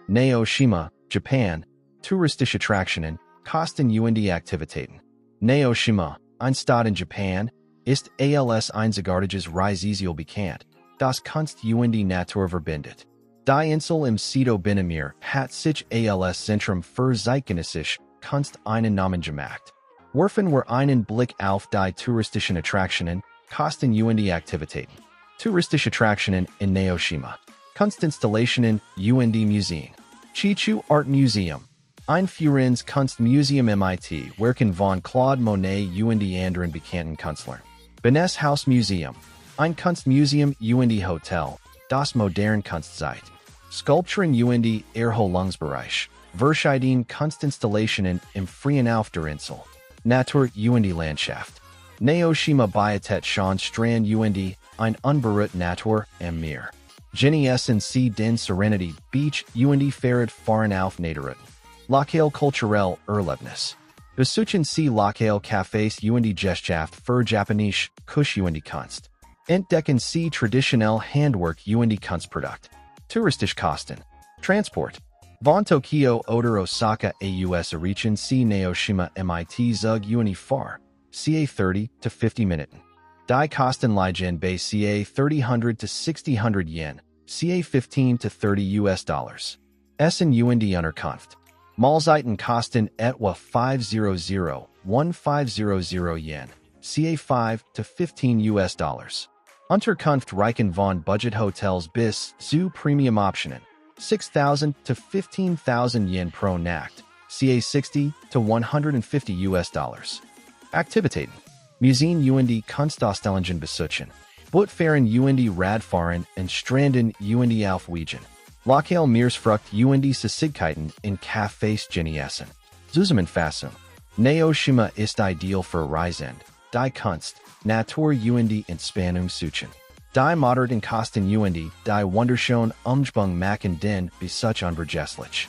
Naoshima, Japan, touristische Attraktionen, Kosten und Aktivitäten. Naoshima, ein Stadt in Japan, ist als einzigartiges Reiseziel bekannt, das Kunst und Natur verbindet. Die Insel im Seto Binnenmeer hat sich als Zentrum für zeitgenössische Kunst einen Namen gemacht. Werfen wir einen Blick auf die touristischen Attraktionen, Kosten und Aktivitäten. Touristische Attraktionen in Naoshima. Kunstinstallationen und Museen. Chichu Art Museum. Ein Führens Kunstmuseum MIT Werken von Claude Monet und anderen bekannten Künstlern. Benes Haus Museum. Ein Kunstmuseum und Hotel, das modern Kunst zeigt. Skulpturen und Erholungsbereich. Verschiedene Kunstinstallationen im Freien auf der Insel. Natur und Landschaft. Naoshima bietet schon Strand und ein unberührt Natur am Meer. Genießen Sie den Serenity Beach und Fahrrad fahren auf Naturuten. Lokale kulturelle Erlebnis. Besuchen Sie lokale Cafés und Gesellschaft für Japanische Küche und Kunst. Entdecken Sie traditionell Handwerk und Kunstprodukt. Touristische Kosten. Transport. Von Tokyo oder Osaka aus erreichen Sie Naoshima mit Zug und Fahr. Ca 30 to 50 Minuten. Die Kosten liegen bei ca 30 to 60 yen, ca 15 to 30 US Essen und Unterkunft. Mahlzeiten kosten etwa 500 yen, ca 5 to 15 US Unterkunft reichen von Budget-Hotels bis zu Premium-Optionen, 6,000 to 15,000 yen pro Nacht, ca 60 to 150 US Aktivitäten. Museen und Kunstausstellungen besuchen. Bootfahren und Radfahren und Stranden und Aufwiegen. Lokal Meeresfrucht und Süßigkeiten in Cafés genießen. Zusammenfassung. Naoshima ist ideal für Reisende, die Kunst, Natur und Entspannung suchen. Die modernen Kosten und die wunderschönen Umgebung machen den Besuch unvergesslich.